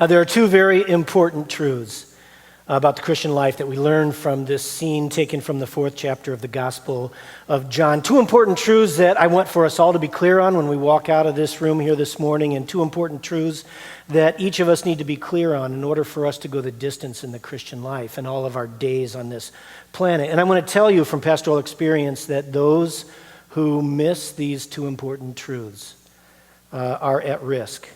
There are two very important truths about the Christian life that we learn from this scene taken from the 4th chapter of the Gospel of John. Two important truths that I want for us all to be clear on when we walk out of this room here this morning, and two important truths that each of us need to be clear on in order for us to go the distance in the Christian life and all of our days on this planet. And I want to tell you from pastoral experience that those who miss these two important truths are at risk.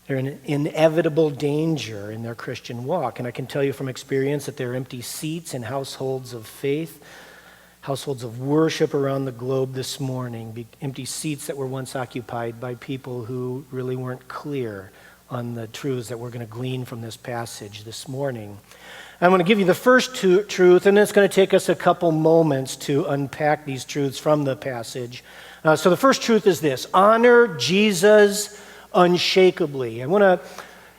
They're in inevitable danger in their Christian walk. And I can tell you from experience that there are empty seats in households of faith, households of worship around the globe this morning, empty seats that were once occupied by people who really weren't clear on the truths that we're going to glean from this passage this morning. I'm going to give you the first truth, and it's going to take us a couple moments to unpack these truths from the passage. So the first truth is this: honor Jesus unshakably. I want to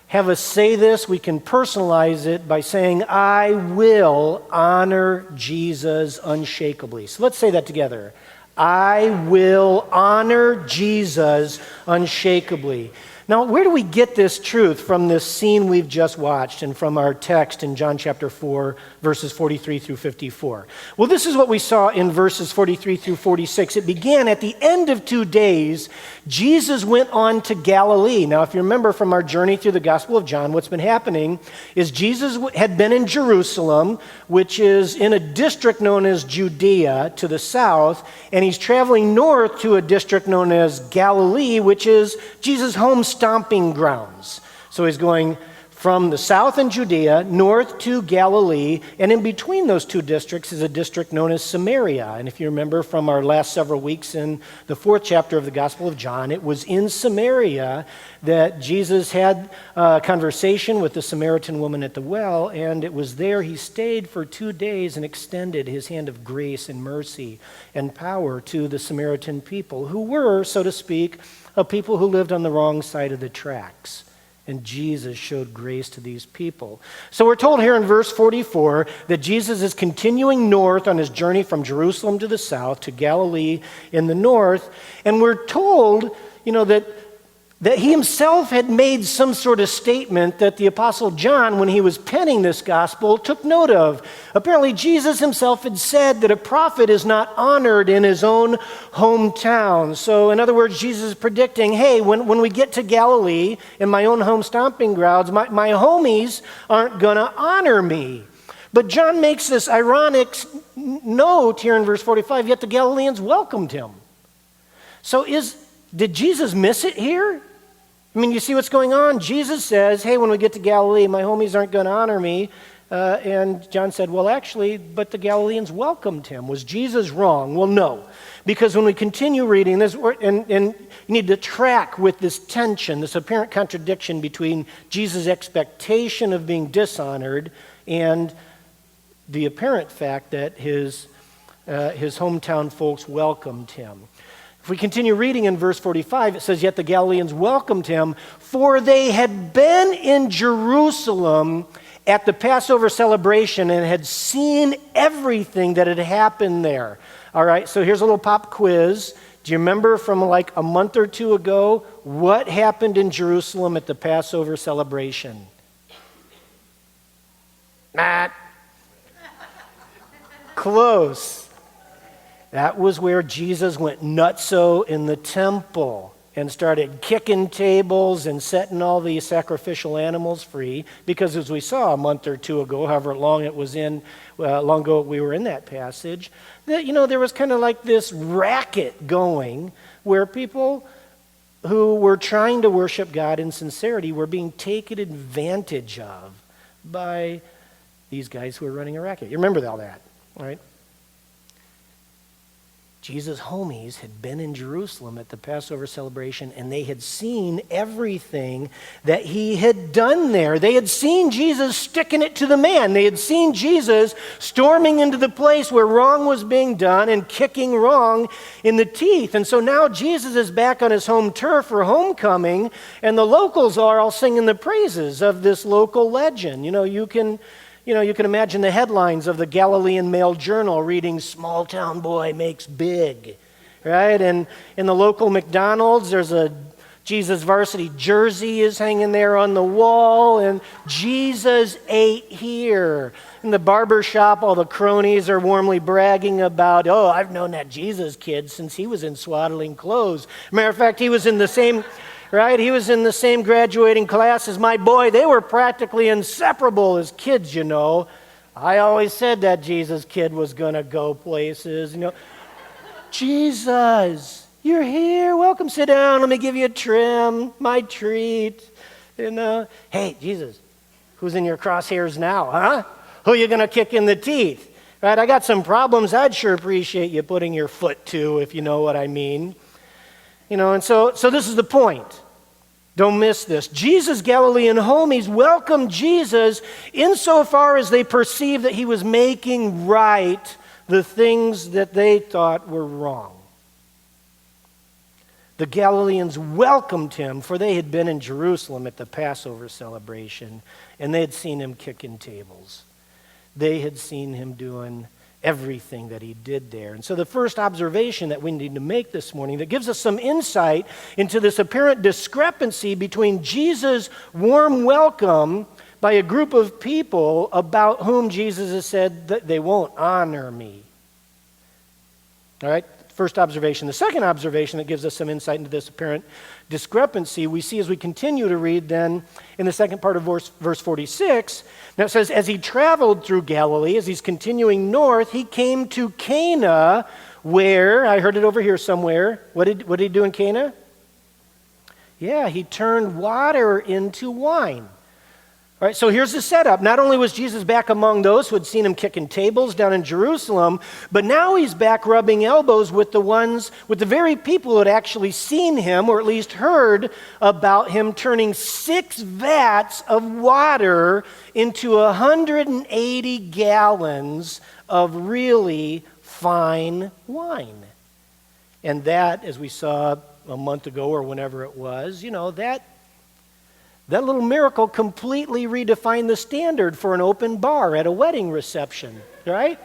have us say this. We can personalize it by saying, I will honor Jesus unshakably. So let's say that together. I will honor Jesus unshakably. Now, where do we get this truth from this scene we've just watched and from our text in John chapter 4, verses 43 through 54? Well, this is what we saw in verses 43 through 46. It began at the end of 2 days. Jesus went on to Galilee. Now, if you remember from our journey through the Gospel of John, what's been happening is Jesus had been in Jerusalem, which is in a district known as Judea to the south, and he's traveling north to a district known as Galilee, which is Jesus' home stomping grounds. So he's going from the south in Judea north to Galilee, and in between those two districts is a district known as Samaria. And if you remember from our last several weeks in the 4th chapter of the Gospel of John, it was in Samaria that Jesus had a conversation with the Samaritan woman at the well, and it was there he stayed for 2 days and extended his hand of grace and mercy and power to the Samaritan people, who were, so to speak, a people who lived on the wrong side of the tracks. And Jesus showed grace to these people. So we're told here in verse 44 that Jesus is continuing north on his journey from Jerusalem to the south to Galilee in the north. And we're told, that he himself had made some sort of statement that the Apostle John, when he was penning this gospel, took note of. Apparently, Jesus himself had said that a prophet is not honored in his own hometown. So, in other words, Jesus is predicting, hey, when we get to Galilee, in my own home stomping grounds, my homies aren't going to honor me. But John makes this ironic note here in verse 45, yet the Galileans welcomed him. So did Jesus miss it here? I mean, you see what's going on? Jesus says, hey, when we get to Galilee, my homies aren't going to honor me. And John said, well, actually, but the Galileans welcomed him. Was Jesus wrong? Well, no. Because when we continue reading this, and you need to track with this tension, this apparent contradiction between Jesus' expectation of being dishonored and the apparent fact that his hometown folks welcomed him. If we continue reading in verse 45, it says, yet the Galileans welcomed him, for they had been in Jerusalem at the Passover celebration and had seen everything that had happened there. All right, so here's a little pop quiz. Do you remember from like a month or two ago what happened in Jerusalem at the Passover celebration? Not close. That was where Jesus went nutso in the temple and started kicking tables and setting all the sacrificial animals free. Because as we saw a month or two ago, however long it was long ago we were in that passage, that there was kind of like this racket going where people who were trying to worship God in sincerity were being taken advantage of by these guys who were running a racket. You remember all that, right? Jesus' homies had been in Jerusalem at the Passover celebration, and they had seen everything that he had done there. They had seen Jesus sticking it to the man. They had seen Jesus storming into the place where wrong was being done and kicking wrong in the teeth. And so now Jesus is back on his home turf for homecoming, and the locals are all singing the praises of this local legend. You can imagine the headlines of the Galilean Mail Journal reading, small town boy makes big, right? And in the local McDonald's, there's a Jesus' varsity jersey is hanging there on the wall, and Jesus ate here. In the barber shop, all the cronies are warmly bragging about, oh, I've known that Jesus kid since he was in swaddling clothes. Matter of fact, he was in the same, right? He was in the same graduating class as my boy. They were practically inseparable as kids, you know. I always said that Jesus kid was going to go places, you know. Jesus, you're here. Welcome, sit down. Let me give you a trim, my treat. You know, hey, Jesus, who's in your crosshairs now, huh? Who are you going to kick in the teeth? Right? I got some problems I'd sure appreciate you putting your foot to, if you know what I mean. You know, and so this is the point. Don't miss this. Jesus' Galilean homies welcomed Jesus insofar as they perceived that he was making right the things that they thought were wrong. The Galileans welcomed him, for they had been in Jerusalem at the Passover celebration, and they had seen him kicking tables. They had seen him doing everything that he did there. And so the first observation that we need to make this morning that gives us some insight into this apparent discrepancy between Jesus' warm welcome by a group of people about whom Jesus has said that they won't honor me. All right? First observation. The second observation that gives us some insight into this apparent discrepancy we see as we continue to read then in the second part of verse 46. Now it says, as he traveled through Galilee, as he's continuing north, he came to Cana, where, I heard it over here somewhere. What did he do in Cana? Yeah, he turned water into wine. All right, so here's the setup. Not only was Jesus back among those who had seen him kicking tables down in Jerusalem, but now he's back rubbing elbows with the very people who had actually seen him, or at least heard about him turning 6 vats of water into 180 gallons of really fine wine. And that, as we saw a month ago or whenever it was, you know, that little miracle completely redefined the standard for an open bar at a wedding reception, right?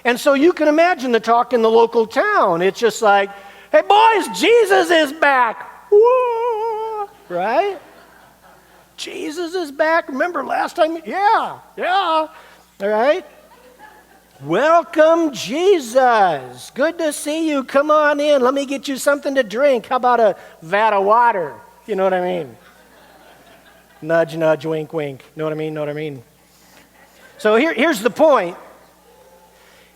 And so you can imagine the talk in the local town. It's just like, hey boys, Jesus is back. Whoa, right? Jesus is back. Remember last time? Yeah. All right? Welcome, Jesus. Good to see you. Come on in. Let me get you something to drink. How about a vat of water? You know what I mean? Nudge, nudge, wink, wink. Know what I mean? So here's the point.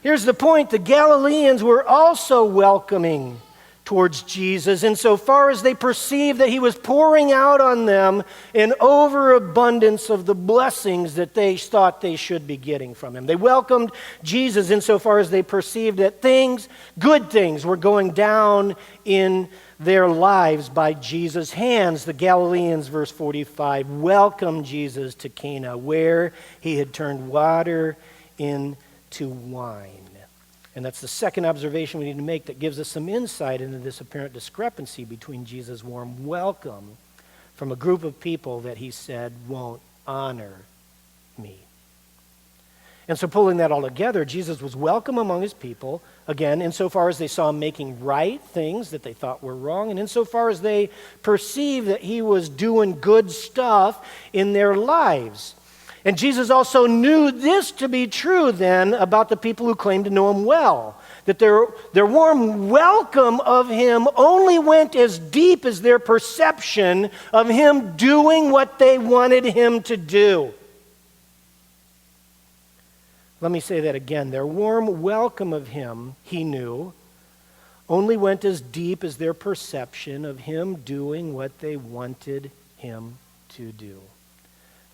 Here's the point. The Galileans were also welcoming towards Jesus insofar as they perceived that he was pouring out on them an overabundance of the blessings that they thought they should be getting from him. They welcomed Jesus insofar as they perceived that good things were going down in their lives by Jesus' hands. The Galileans, verse 45, welcomed Jesus to Cana, where he had turned water into wine. And that's the second observation we need to make that gives us some insight into this apparent discrepancy between Jesus' warm welcome from a group of people that he said won't honor me. And so pulling that all together, Jesus was welcome among his people, again, insofar as they saw him making right things that they thought were wrong, and insofar as they perceived that he was doing good stuff in their lives. And Jesus also knew this to be true then about the people who claimed to know him well, that their warm welcome of him only went as deep as their perception of him doing what they wanted him to do. Let me say that again. Their warm welcome of him, he knew, only went as deep as their perception of him doing what they wanted him to do,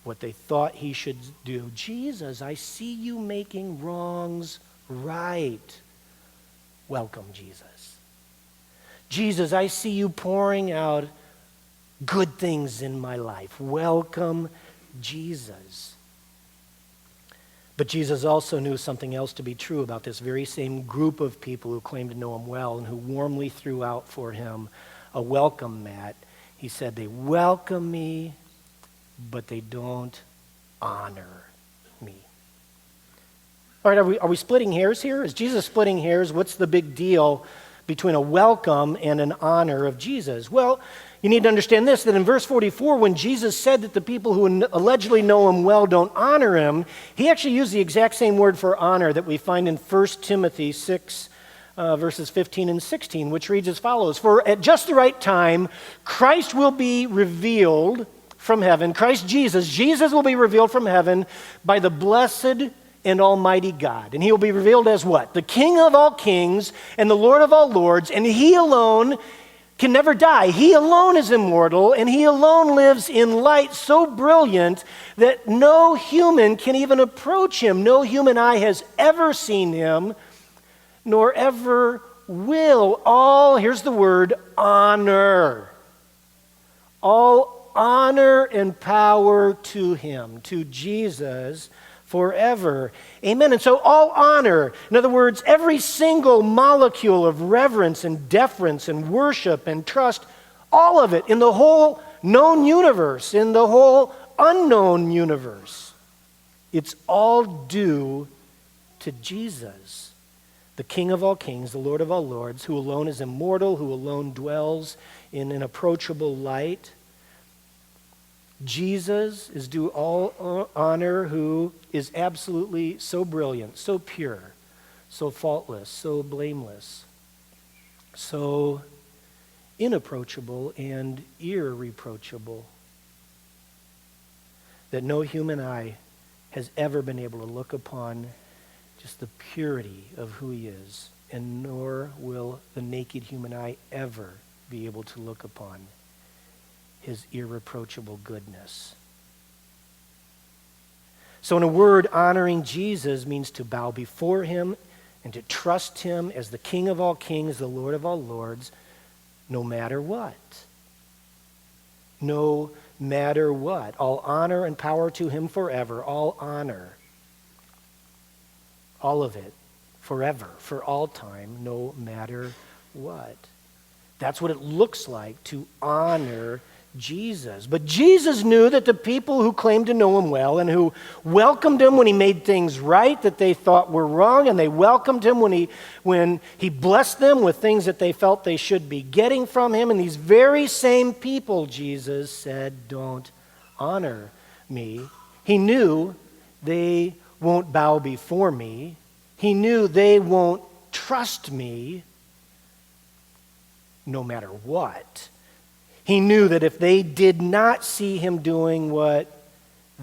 what they thought he should do. Jesus, I see you making wrongs right. Welcome, Jesus. Jesus, I see you pouring out good things in my life. Welcome, Jesus. But Jesus also knew something else to be true about this very same group of people who claimed to know him well and who warmly threw out for him a welcome mat. He said, they welcome me, but they don't honor me. All right, are we splitting hairs here? Is Jesus splitting hairs? What's the big deal between a welcome and an honor of Jesus? Well, you need to understand this, that in verse 44, when Jesus said that the people who allegedly know him well don't honor him, he actually used the exact same word for honor that we find in 1 Timothy 6, verses 15 and 16, which reads as follows: For at just the right time, Christ will be revealed from heaven. Christ Jesus will be revealed from heaven by the blessed and almighty God. And he will be revealed as what? The King of all kings and the Lord of all lords, and he alone can never die. He alone is immortal, and he alone lives in light so brilliant that no human can even approach him. No human eye has ever seen him, nor ever will. All, here's the word, honor. All honor and power to him, to Jesus, forever. Amen. And so all honor, in other words, every single molecule of reverence and deference and worship and trust, all of it in the whole known universe, in the whole unknown universe, it's all due to Jesus, the King of all kings, the Lord of all lords, who alone is immortal, who alone dwells in an approachable light. Jesus is due all honor, who is absolutely so brilliant, so pure, so faultless, so blameless, so inapproachable and irreproachable that no human eye has ever been able to look upon just the purity of who he is, and nor will the naked human eye ever be able to look upon his irreproachable goodness. So in a word, honoring Jesus means to bow before him and to trust him as the King of all kings, the Lord of all lords, no matter what. No matter what. All honor and power to him forever. All honor. All of it. Forever. For all time. No matter what. That's what it looks like to honor Jesus. But Jesus knew that the people who claimed to know him well and who welcomed him when he made things right that they thought were wrong, and they welcomed him when he blessed them with things that they felt they should be getting from him, and these very same people, Jesus said, don't honor me. He knew they won't bow before me. He knew they won't trust me no matter what. He knew that if they did not see him doing what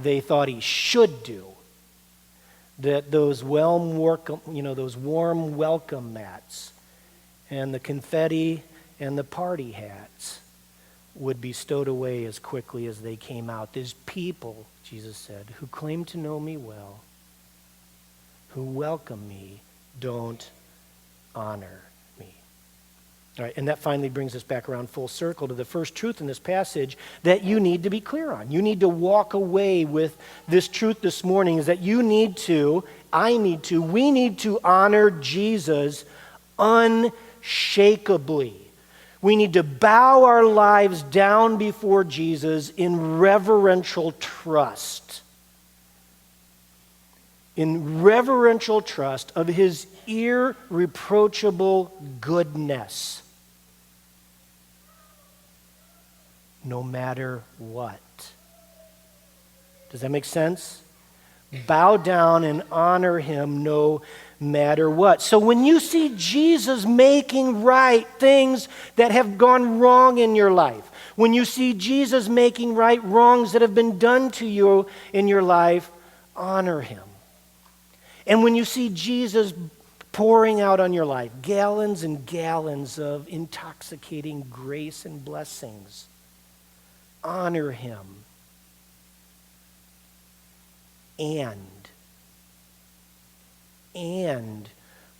they thought he should do, that those warm welcome mats and the confetti and the party hats would be stowed away as quickly as they came out. These people, Jesus said, who claim to know me well, who welcome me, don't honor me. All right, and that finally brings us back around full circle to the first truth in this passage that you need to be clear on. You need to walk away with this truth this morning, is that we need to honor Jesus unshakably. We need to bow our lives down before Jesus in reverential trust. In reverential trust of his irreproachable goodness. No matter what. Does that make sense? Bow down and honor him no matter what. So when you see Jesus making right things that have gone wrong in your life, when you see Jesus making right wrongs that have been done to you in your life, honor him. And when you see Jesus pouring out on your life gallons and gallons of intoxicating grace and blessings, honor him. And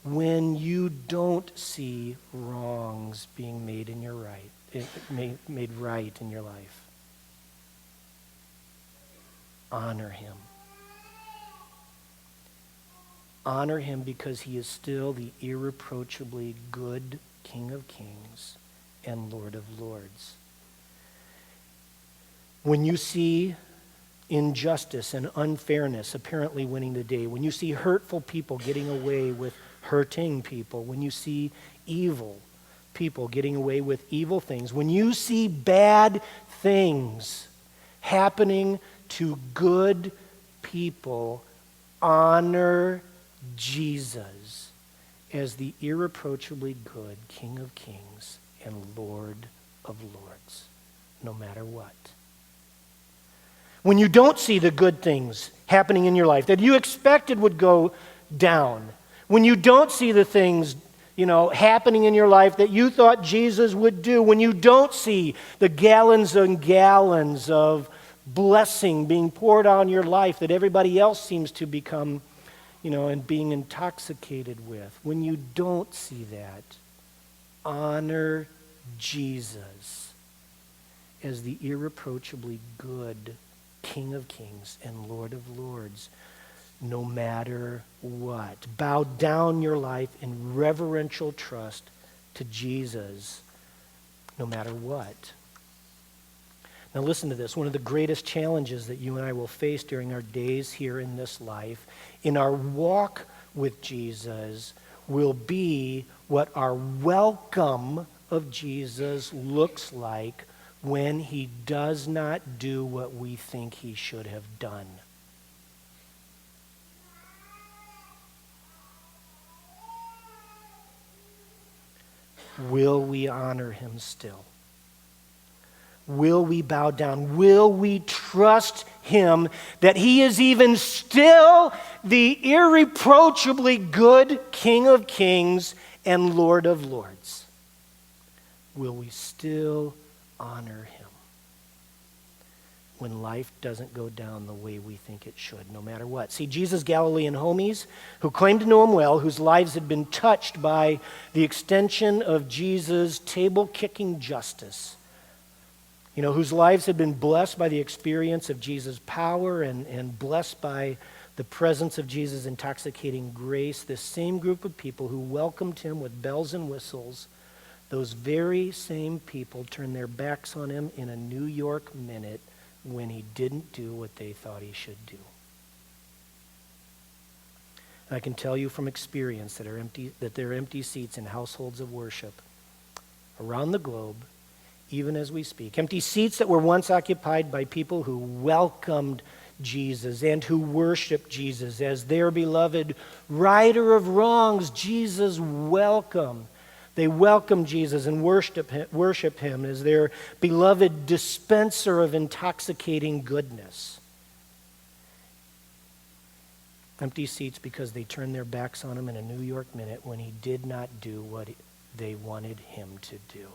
when you don't see wrongs being made in your made right in your life, honor him. Honor him because he is still the irreproachably good King of Kings and Lord of Lords. When you see injustice and unfairness apparently winning the day, when you see hurtful people getting away with hurting people, when you see evil people getting away with evil things, when you see bad things happening to good people, honor Jesus as the irreproachably good King of Kings and Lord of Lords, no matter what. When you don't see the good things happening in your life that you expected would go down, when you don't see the things, happening in your life that you thought Jesus would do, when you don't see the gallons and gallons of blessing being poured out in your life that everybody else seems to become, and being intoxicated with, when you don't see that, honor Jesus as the irreproachably good King of Kings and Lord of Lords, no matter what. Bow down your life in reverential trust to Jesus, no matter what. Now listen to this. One of the greatest challenges that you and I will face during our days here in this life, in our walk with Jesus, will be what our welcome of Jesus looks like when he does not do what we think he should have done. Will we honor him still? Will we bow down? Will we trust him that he is even still the irreproachably good King of Kings and Lord of Lords? Will we still honor him when life doesn't go down the way we think it should, no matter what? See, Jesus' Galilean homies, who claimed to know him well, whose lives had been touched by the extension of Jesus' table-kicking justice, whose lives had been blessed by the experience of Jesus' power and blessed by the presence of Jesus' intoxicating grace, this same group of people who welcomed him with bells and whistles, those very same people turned their backs on him in a New York minute when he didn't do what they thought he should do. And I can tell you from experience that there are empty seats in households of worship around the globe, even as we speak. Empty seats that were once occupied by people who welcomed Jesus and who worshiped Jesus as their beloved righter of wrongs. Jesus welcomed. They welcome Jesus and worship him as their beloved dispenser of intoxicating goodness. Empty seats because they turned their backs on him in a New York minute when he did not do what they wanted him to do.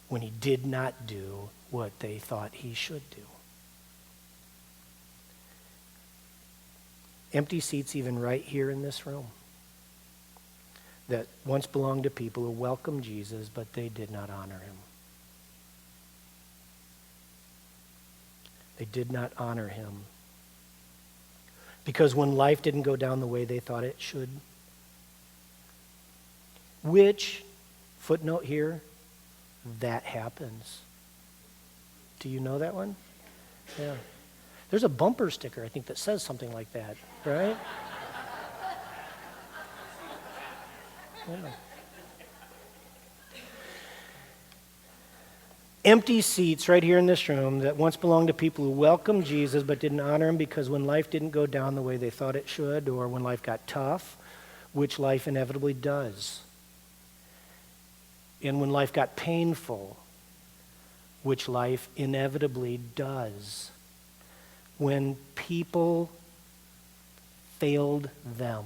When he did not do what they thought he should do. Empty seats even right here in this room that once belonged to people who welcomed Jesus, but they did not honor him. They did not honor him because when life didn't go down the way they thought it should, which, footnote here, that happens. Do you know that one? Yeah. There's a bumper sticker, I think, that says something like that, right? Yeah. Empty seats right here in this room that once belonged to people who welcomed Jesus but didn't honor him because when life didn't go down the way they thought it should, or when life got tough, which life inevitably does. And when life got painful, which life inevitably does. When people failed them,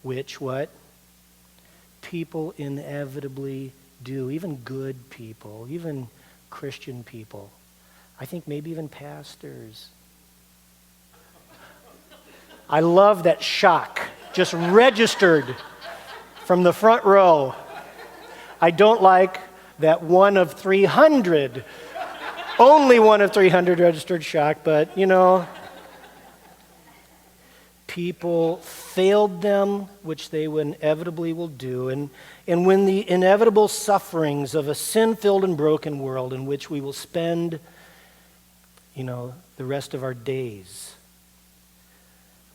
which what? People inevitably do. Even good people, even Christian people. I think maybe even pastors. I love that shock, just registered from the front row. I don't like that one of 300, only one of 300 registered shock, but people failed them, which they inevitably will do. And when the inevitable sufferings of a sin-filled and broken world in which we will spend, the rest of our days,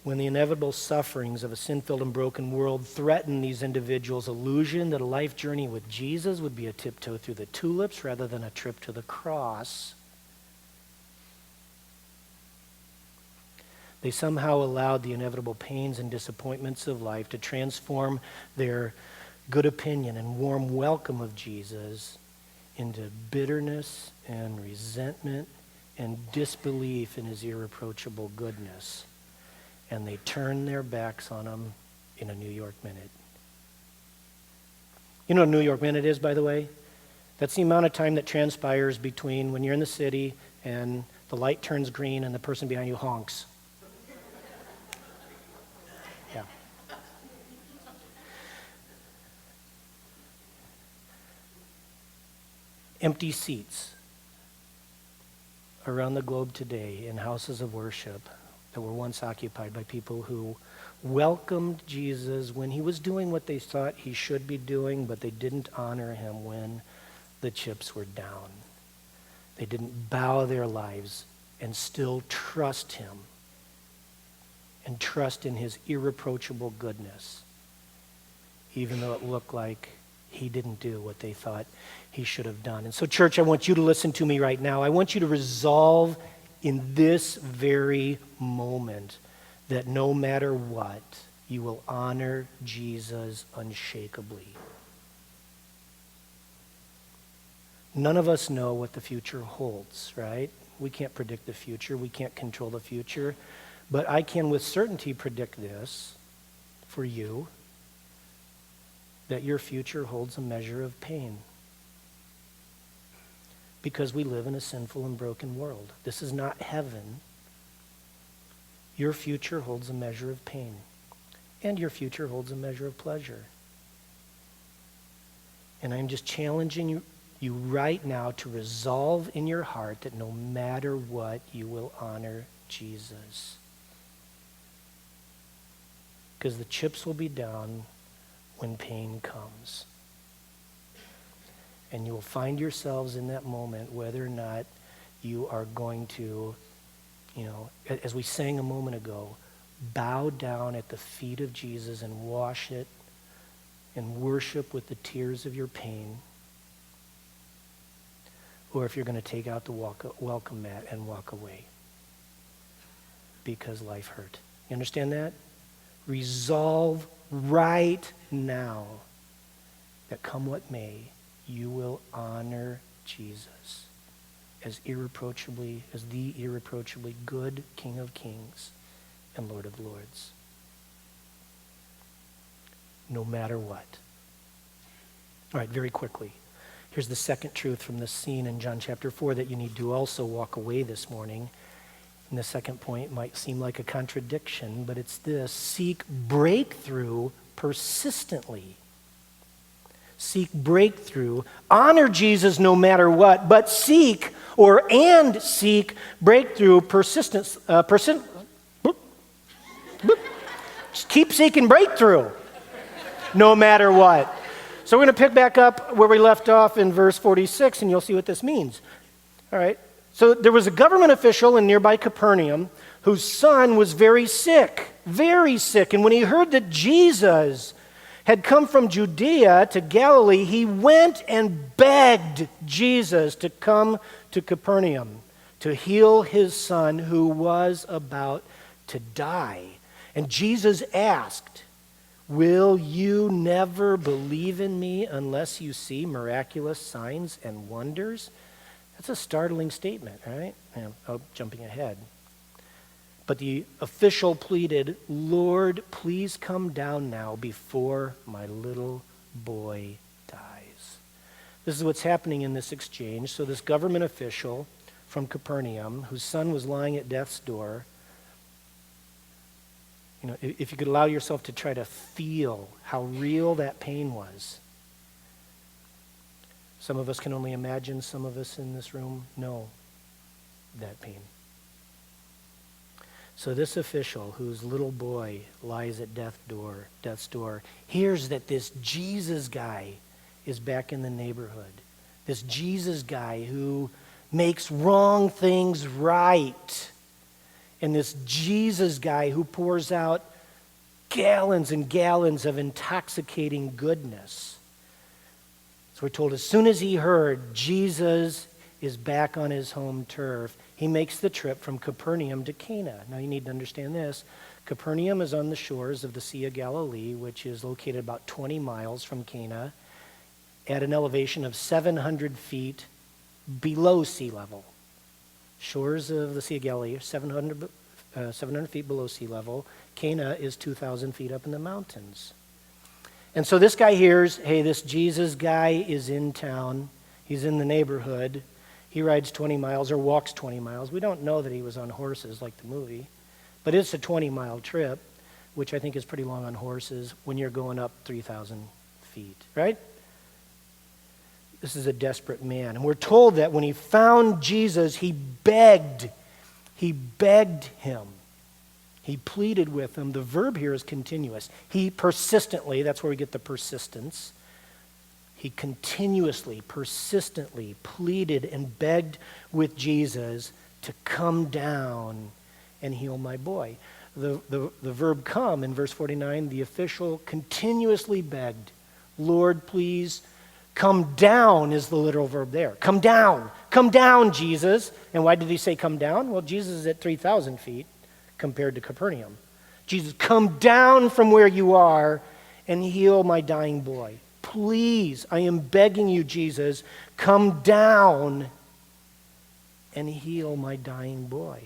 when the inevitable sufferings of a sin-filled and broken world threaten these individuals' illusion that a life journey with Jesus would be a tiptoe through the tulips rather than a trip to the cross, they somehow allowed the inevitable pains and disappointments of life to transform their good opinion and warm welcome of Jesus into bitterness and resentment and disbelief in his irreproachable goodness. And they turn their backs on him in a New York minute. You know what a New York minute is, by the way? That's the amount of time that transpires between when you're in the city and the light turns green and the person behind you honks. Yeah. Empty seats around the globe today in houses of worship that were once occupied by people who welcomed Jesus when he was doing what they thought he should be doing, but they didn't honor him when the chips were down. They didn't bow their lives and still trust him and trust in his irreproachable goodness, even though it looked like he didn't do what they thought he should have done. And so, church, I want you to listen to me right now. I want you to resolve in this very moment that no matter what, you will honor Jesus unshakably. None of us know what the future holds, right? We can't predict the future. We can't control the future. But I can with certainty predict this for you, that your future holds a measure of pain. Because we live in a sinful and broken world. This is not heaven. Your future holds a measure of pain. And your future holds a measure of pleasure. And I'm just challenging you right now to resolve in your heart that no matter what, you will honor Jesus. Because the chips will be down when pain comes. And you will find yourselves in that moment whether or not you are going to, as we sang a moment ago, bow down at the feet of Jesus and wash it and worship with the tears of your pain. Or if you're going to take out the welcome mat and walk away because life hurt. You understand that? Resolve right now that come what may, you will honor Jesus as the irreproachably good King of Kings and Lord of Lords. No matter what. All right, very quickly. Here's the second truth from this scene in John chapter 4 that you need to also walk away this morning. And the second point might seem like a contradiction, but it's this: seek breakthrough persistently. Seek breakthrough. Honor Jesus no matter what, but seek breakthrough persistence. Just keep seeking breakthrough no matter what. So we're going to pick back up where we left off in verse 46, and you'll see what this means. All right. So there was a government official in nearby Capernaum whose son was very sick. And when he heard that Jesus had come from Judea to Galilee, he went and begged Jesus to come to Capernaum to heal his son who was about to die. And Jesus asked, "Will you never believe in me unless you see miraculous signs and wonders?" That's a startling statement, right? Jumping ahead. But the official pleaded, "Lord, please come down now before my little boy dies." This is what's happening in this exchange. So this government official from Capernaum, whose son was lying at death's door, if you could allow yourself to try to feel how real that pain was. Some of us can only imagine, some of us in this room know that pain. So this official, whose little boy lies at death's door, hears that this Jesus guy is back in the neighborhood. This Jesus guy who makes wrong things right. and this Jesus guy who pours out gallons and gallons of intoxicating goodness. So we're told as soon as he heard Jesus is back on his home turf, he makes the trip from Capernaum to Cana. Now you need to understand this. Capernaum is on the shores of the Sea of Galilee, which is located about 20 miles from Cana at an elevation of 700 feet below sea level. Shores of the Sea of Galilee are 700 feet below sea level. Cana is 2,000 feet up in the mountains. And so this guy hears, hey, this Jesus guy is in town. He's in the neighborhood. He rides 20 miles or walks 20 miles. We don't know that he was on horses like the movie, but it's a 20-mile trip, which I think is pretty long on horses when you're going up 3,000 feet, right? This is a desperate man. And we're told that when he found Jesus, he begged him. He pleaded with him. The verb here is continuous. He persistently, that's where we get the persistence. He continuously, persistently pleaded and begged with Jesus to come down and heal my boy. The verb come in verse 49, the official continuously begged, Lord, please come down is the literal verb there. Come down, Jesus. And why did he say come down? Well, Jesus is at 3,000 feet compared to Capernaum. Jesus, come down from where you are and heal my dying boy. Please, I am begging you, Jesus, come down and heal my dying boy.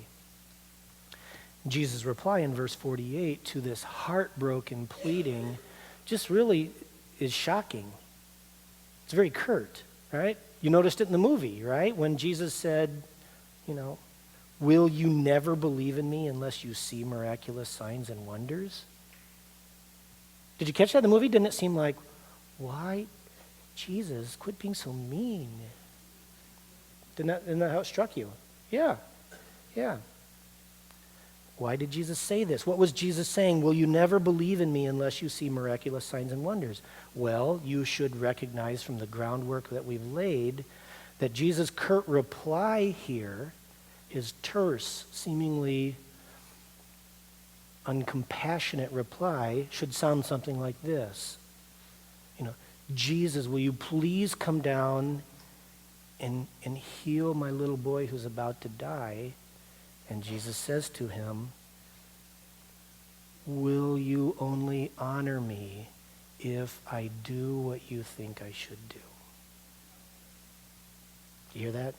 Jesus' reply in verse 48 to this heartbroken pleading just really is shocking. It's very curt, right? You noticed it in the movie, right? When Jesus said, will you never believe in me unless you see miraculous signs and wonders? Did you catch that in the movie? Didn't it seem like, why, Jesus, quit being so mean? Isn't that how it struck you? Yeah. Why did Jesus say this? What was Jesus saying? Will you never believe in me unless you see miraculous signs and wonders? Well, you should recognize from the groundwork that we've laid that Jesus' curt reply here, his terse, seemingly uncompassionate reply, should sound something like this. Jesus, will you please come down and heal my little boy who's about to die? And Jesus says to him, will you only honor me if I do what you think I should do? You hear that?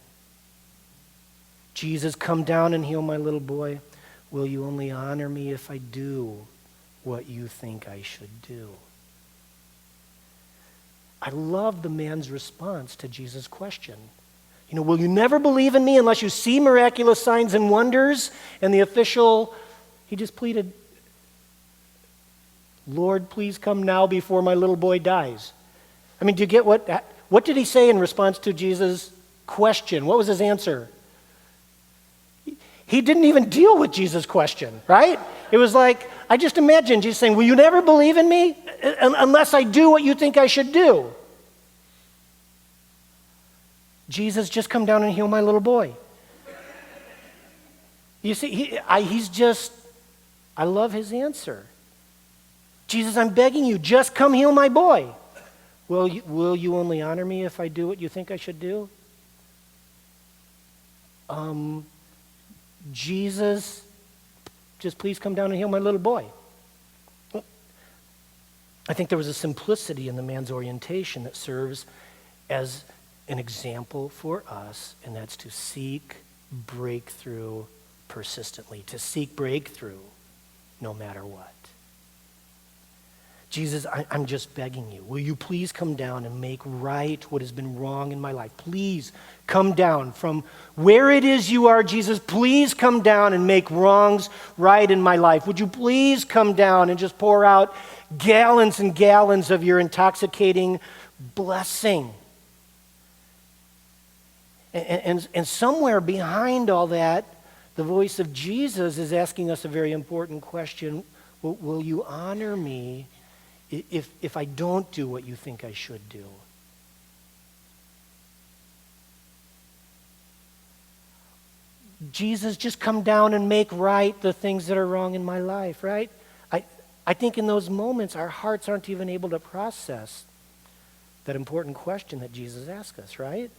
Jesus, come down and heal my little boy. Will you only honor me if I do what you think I should do? I love the man's response to Jesus' question. Will you never believe in me unless you see miraculous signs and wonders? And the official, he just pleaded, Lord, please come now before my little boy dies. Do you get what did he say in response to Jesus' question? What was his answer? He didn't even deal with Jesus' question, right? It was like, I just imagine Jesus saying, will you never believe in me unless I do what you think I should do? Jesus, just come down and heal my little boy. You see, I love his answer. Jesus, I'm begging you, just come heal my boy. Will you only honor me if I do what you think I should do? Jesus, just please come down and heal my little boy. I think there was a simplicity in the man's orientation that serves as an example for us, and that's to seek breakthrough persistently, to seek breakthrough no matter what. Jesus, I'm just begging you, will you please come down and make right what has been wrong in my life? Please come down from where it is you are, Jesus. Please come down and make wrongs right in my life. Would you please come down and just pour out gallons and gallons of your intoxicating blessing? And somewhere behind all that, the voice of Jesus is asking us a very important question. Will you honor me if I don't do what you think I should do? Jesus, just come down and make right the things that are wrong in my life, right? I think in those moments, our hearts aren't even able to process that important question that Jesus asked us, right?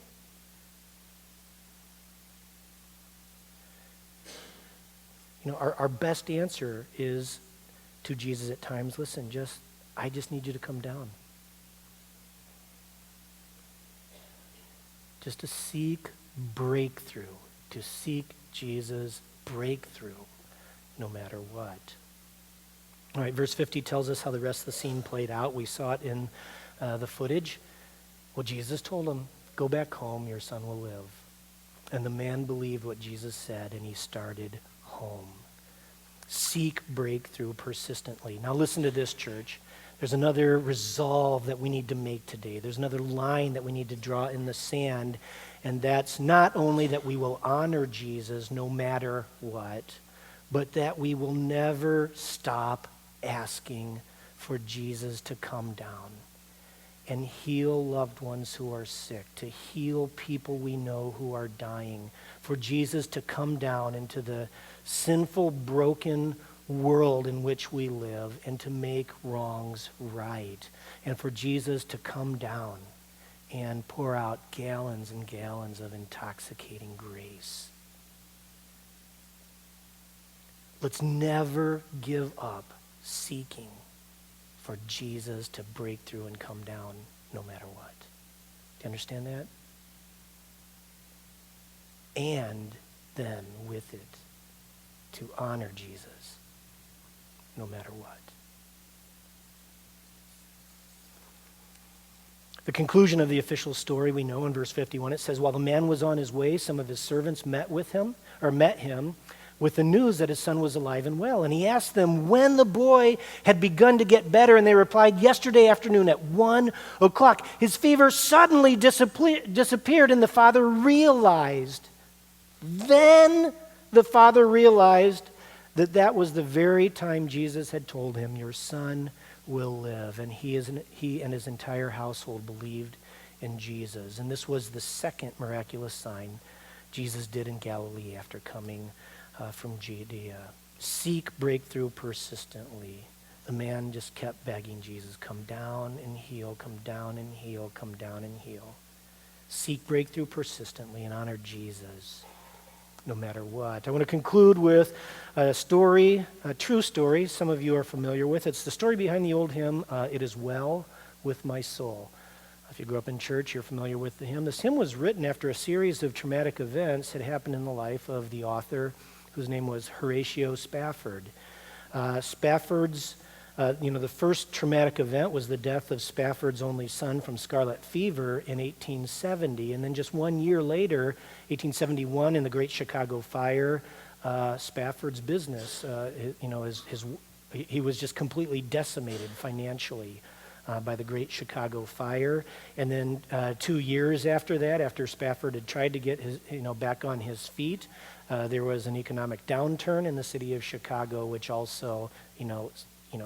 You know, our best answer is to Jesus at times, listen, I just need you to come down. Just to seek breakthrough, to seek Jesus' breakthrough, no matter what. All right, verse 50 tells us how the rest of the scene played out. We saw it in the footage. Well, Jesus told him, go back home, your son will live. And the man believed what Jesus said, and he started home. Seek breakthrough persistently. Now listen to this, church. There's another resolve that we need to make today. There's another line that we need to draw in the sand, and that's not only that we will honor Jesus no matter what, but that we will never stop asking for Jesus to come down and heal loved ones who are sick, to heal people we know who are dying, for Jesus to come down into the sinful, broken world in which we live and to make wrongs right, and for Jesus to come down and pour out gallons and gallons of intoxicating grace. Let's never give up seeking for Jesus to break through and come down no matter what. Do you understand that? And then with it, to honor Jesus no matter what. The conclusion of the official story we know in verse 51, it says, while the man was on his way, some of his servants met him with the news that his son was alive and well. And he asked them when the boy had begun to get better, and they replied, yesterday afternoon at 1 o'clock. His fever suddenly disappeared, and the father realized. Then the father realized that was the very time Jesus had told him, your son will live. And he and his entire household believed in Jesus. And this was the second miraculous sign Jesus did in Galilee after coming from Judea. Seek breakthrough persistently. The man just kept begging Jesus, come down and heal, come down and heal, come down and heal. Seek breakthrough persistently and honor Jesus no matter what. I want to conclude with a story, a true story some of you are familiar with. It's the story behind the old hymn, It Is Well With My Soul. If you grew up in church, you're familiar with the hymn. This hymn was written after a series of traumatic events had happened in the life of the author, whose name was Horatio Spafford. Spafford's, the first traumatic event was the death of Spafford's only son from scarlet fever in 1870. And then just 1 year later, 1871, in the Great Chicago Fire, Spafford's business, he was just completely decimated financially by the Great Chicago Fire. And then 2 years after that, after Spafford had tried to get his, back on his feet, there was an economic downturn in the city of Chicago, which also,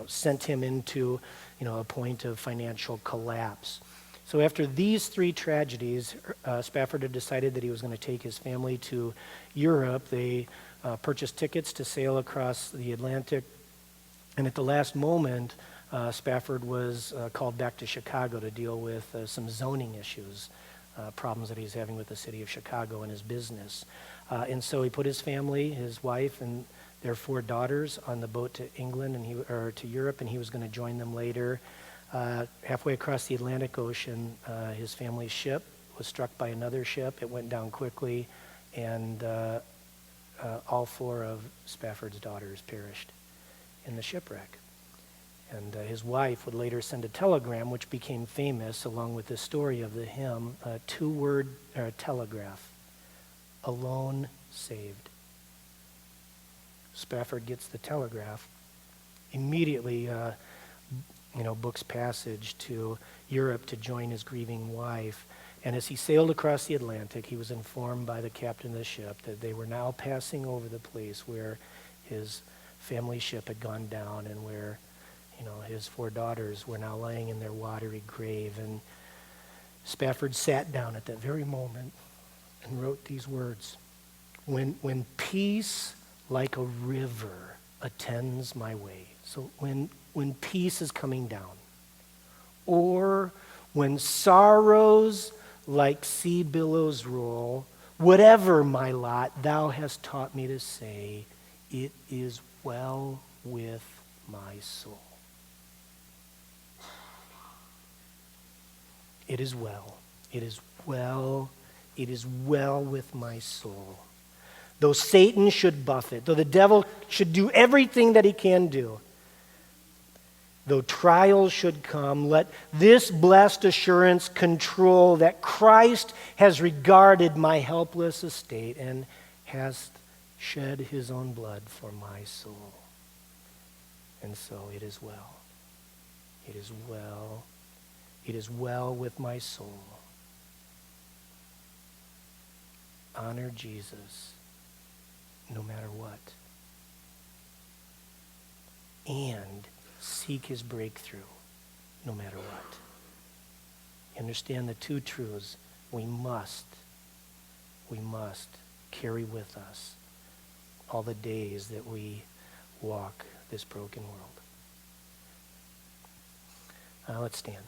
sent him into, a point of financial collapse. So after these three tragedies, Spafford had decided that he was going to take his family to Europe. They purchased tickets to sail across the Atlantic, and at the last moment, Spafford was called back to Chicago to deal with some zoning issues, problems that he's having with the city of Chicago and his business. And so he put his family, his wife, and their 4 daughters on the boat to England or to Europe, and he was going to join them later. Halfway across the Atlantic Ocean, his family's ship was struck by another ship. It went down quickly, and all 4 of Spafford's daughters perished in the shipwreck. And his wife would later send a telegram, which became famous, along with the story of the hymn, a 2-word telegraph, alone saved. Spafford gets the telegraph, immediately books passage to Europe to join his grieving wife. And as he sailed across the Atlantic, he was informed by the captain of the ship that they were now passing over the place where his family ship had gone down and where his 4 daughters were now laying in their watery grave. And Spafford sat down at that very moment and wrote these words, When peace like a river attends my way. So when peace is coming down, or when sorrows like sea billows roll, whatever my lot, thou hast taught me to say, it is well with my soul. It is well. It is well. It is well with my soul. Though Satan should buffet, though the devil should do everything that he can do, though trials should come, let this blessed assurance control that Christ has regarded my helpless estate and has shed his own blood for my soul. And so it is well. It is well. It is well with my soul. Honor Jesus no matter what. And seek his breakthrough no matter what. You understand the two truths we must carry with us all the days that we walk this broken world. Let's stand.